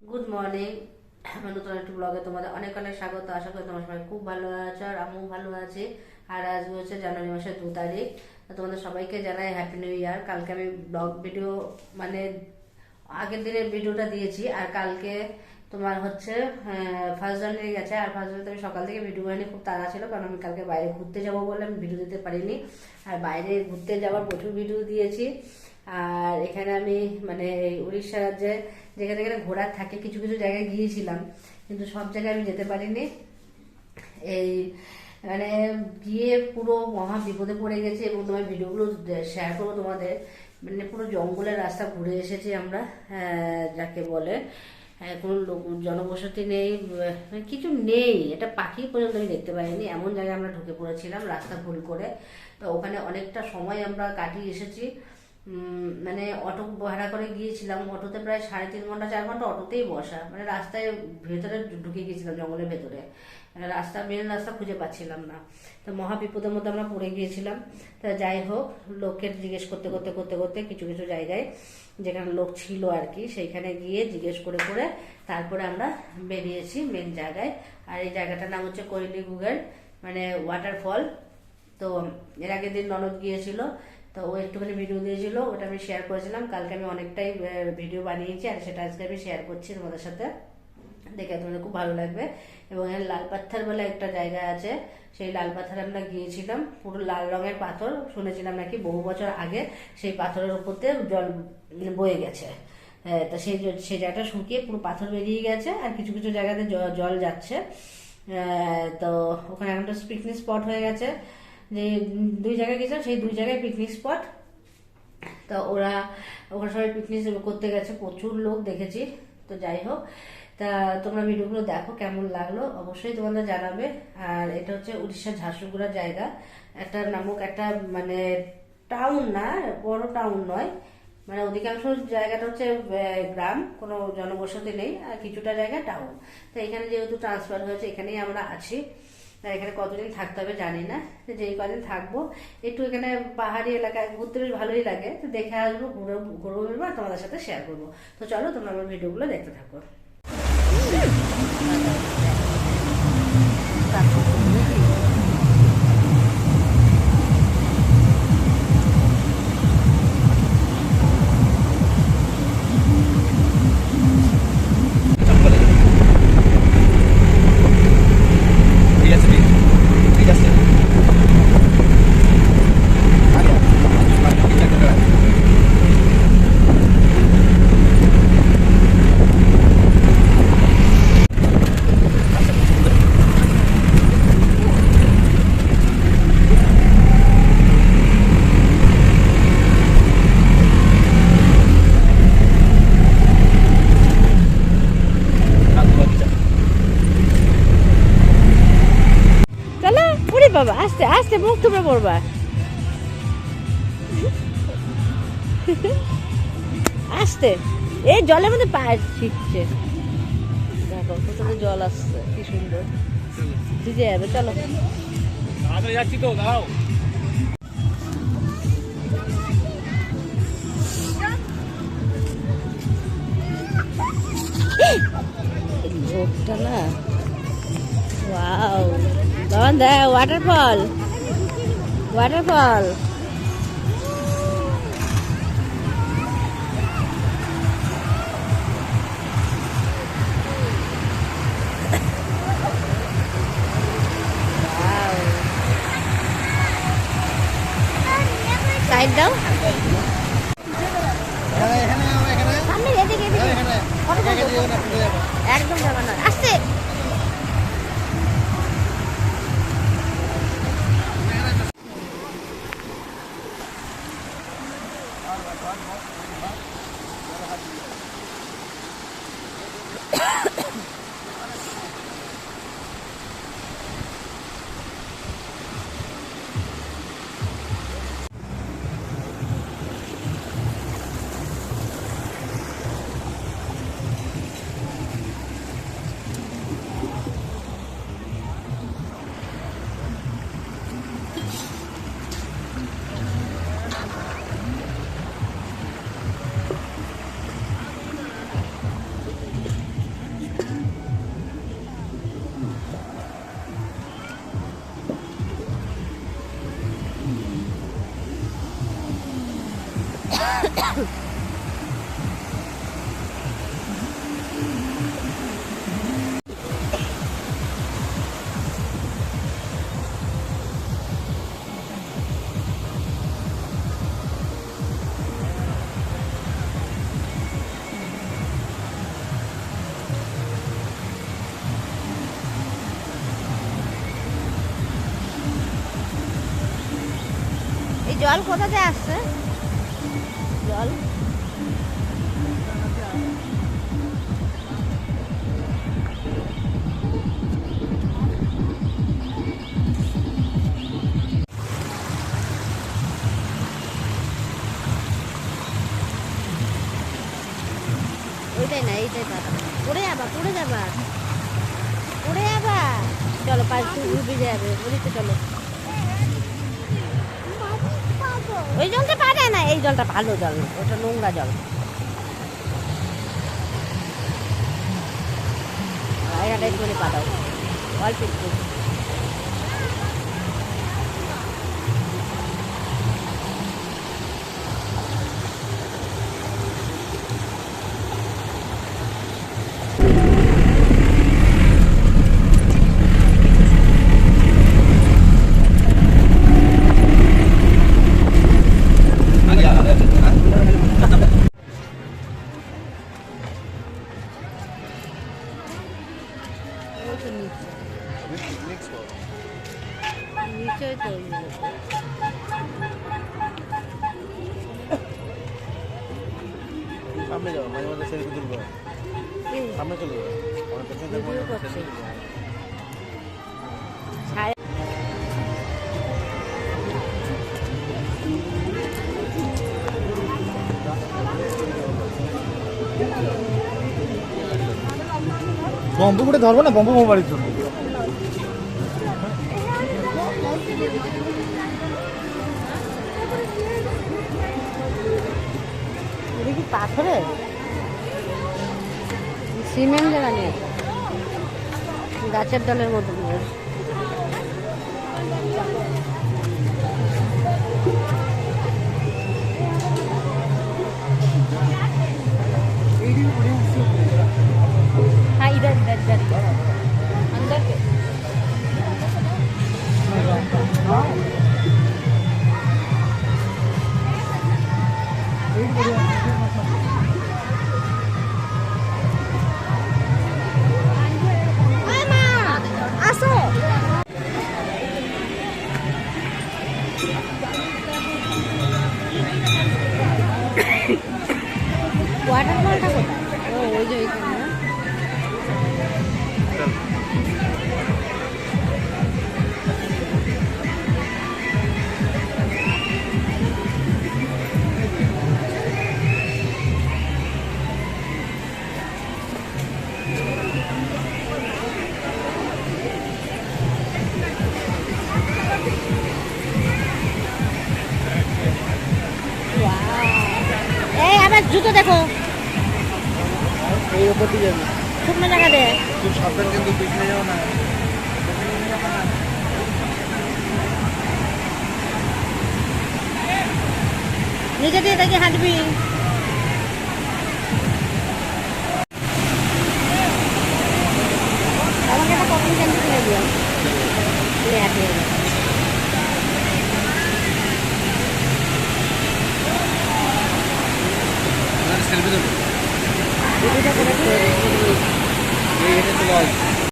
Good morning. আমার নতুন একটি ব্লগে তোমাদের অনেক অনেক স্বাগত। আশা করি তোমার সবাই খুব ভালো আছো আর আমিও ভালো আছি। আর আজকে হচ্ছে জানুয়ারি মাসের 2 তারিখ। তোমাদের সবাইকে জানাই হ্যাপি নিউ ইয়ার। কালকে আমি ব্লগ ভিডিও মানে আগের দিনের ভিডিওটা দিয়েছি, আর কালকে তোমার হচ্ছে ফার্স্ট জানুয়ারি গেছে। আর ফার্স্ট জানুয়ারিতে আমি সকাল থেকে ভিডিও বানিয়ে খুব তাড়া ছিল, কারণ আমি কালকে বাইরে ঘুরতে যাবো বলে আমি ভিডিও দিতে পারিনি। আর বাইরে ঘুরতে যাওয়ার প্রচুর ভিডিও দিয়েছি। আর এখানে আমি মানে উড়িষ্যা রাজ্যে যেখানে যেখানে ঘোরার থাকে কিছু কিছু জায়গায় গিয়েছিলাম, কিন্তু সব জায়গায় আমি যেতে পারিনি। এই মানে গিয়ে পুরো মহা বিপদে পড়ে গেছি, এবং তোমার ভিডিওগুলো শেয়ার করবো তোমাদের। মানে পুরো জঙ্গলের রাস্তা ঘুরে এসেছি আমরা, যাকে বলে কোনো লোক জনবসতি নেই, কিছু নেই, এটা পাখি পর্যন্ত আমি দেখতে পাইনি, এমন জায়গায় আমরা ঢুকে পড়েছিলাম রাস্তা ভুল করে। তো ওখানে অনেকটা সময় আমরা কাটিয়ে এসেছি। মানে অটো ভাড়া করে গিয়েছিলাম, অটোতে প্রায় 3.5 ঘন্টা 4 ঘন্টা অটোতেই বসা, মানে রাস্তায় ভেতরে ঢুকে গিয়েছিলাম জঙ্গলের ভেতরে। মেন রাস্তা খুঁজে পাচ্ছিলাম না। তো মহা বিপদের মধ্যে আমরা পড়ে গিয়েছিলাম। তা যাই হোক, লোককে জিজ্ঞেস করতে করতে করতে করতে কিছু কিছু জায়গায় যেখানে লোক ছিল আর কি, সেইখানে গিয়ে জিজ্ঞেস করে করে তারপরে আমরা বেরিয়েছি মেন জায়গায়। আর এই জায়গাটার নাম হচ্ছে কৈলি গুগের মানে ওয়াটারফল। তো এর আগের দিন ননদ গিয়েছিল, তো ও একটুখানি ভিডিও দিয়েছিল, ওটা আমি শেয়ার করেছিলাম। কালকে আমি অনেকটাই ভিডিও বানিয়েছি, আর সেটা আজকে আমি শেয়ার করছি তোমাদের সাথে, দেখে তোমাদের খুব ভালো লাগবে। এবং এখানে লাল পাথর বলে একটা জায়গা আছে, সেই লাল পাথরে আমরা গিয়েছিলাম। পুরো লাল রঙের পাথর, শুনেছিলাম নাকি বহু বছর আগে সেই পাথরের উপর দিয়ে জল বয়ে গেছে। তা সেই জায়গাটা শুকিয়ে পুরো পাথর বেরিয়ে গেছে, আর কিছু কিছু জায়গাতে জল যাচ্ছে। তো ওখানে একটা পিকনিক স্পট হয়ে গেছে। যে 2 জায়গায় গেছিলাম, সেই 2 জায়গায় পিকনিক স্পট। তো ওখানে সবাই পিকনিক করতে গেছে, প্রচুর লোক দেখেছি। তো যাই হোক, তা তোমরা ভিডিওগুলো দেখো, কেমন লাগলো অবশ্যই তোমাদের জানাবে। আর এটা হচ্ছে উড়িষ্যার ঝারসুগুড়ার জায়গা, একটা নামক একটা মানে টাউন না, বড় টাউন নয়, মানে অধিকাংশ জায়গাটা হচ্ছে গ্রাম, কোনো জনবসতি নেই, আর কিছুটা জায়গা টাউন। তো এখানে যেহেতু ট্রান্সফার হয়েছে, এখানেই আমরা আছি। এখানে কতদিন থাকতে হবে জানি না, যেই কদিন থাকবো একটু এখানে পাহাড়ি এলাকায় ঘুরতে বেশ ভালোই লাগে। তো দেখে আসবো, ঘুরবো আর তোমাদের সাথে শেয়ার করবো। তো চলো তোমরা আমার ভিডিওগুলো দেখতে থাকো। বাবা আস্তে আস্তে, মুখ তোমরা পড়বা, আস্তে। এই জলের মধ্যে পা ছিটছে, দেখো কোথাও জল আসছে, কি সুন্দর ভিজে যাবে। চলো যাচ্ছি তো, দাও। লোকটা না, ওয়াও বাবা, দেখ ওয়াটারফল, ওয়াটারফল। সাইড দাও, সামনে একদম যাবে না, আসছে। জল কোথাতে আসছে জল ওইটাই না এইটাই দাদা পড়ে যাবা চলো পাঁচ ডুবে যাবে বলিতে চলো ওই জলটা পা যায় না এই জলটা ভালো জল না ওটা নোংরা জল এটা একটু পা দাও অল্প একটু নিচে তো সামনে যাও মাঝে মাঝে সেলফি তুলবো সামনে চলে যাও আমার পেছনে দেখো বম্বু করে ধরবো না বম্বু মোবাইলের জন্য দেখি পাথরে সিমেন্ট জায়গা নেই গাছের ডালের মতো हाँ इधर इधर इधर अंदर के ওয়াটারফলটা কোথায় ও ওই যে ওইখানে না জুতো দেখো এই উপর দিয়ে যাবে শুকনো জায়গা দে তুই সাবধান কিন্তু পিছনে যাও না নিচে দিয়ে দেখি হাঁটবি আমাকে একটা কখন ক্যান্সেল করে দিও হাঁটে সেলফি দেবো ভিডিওটা করে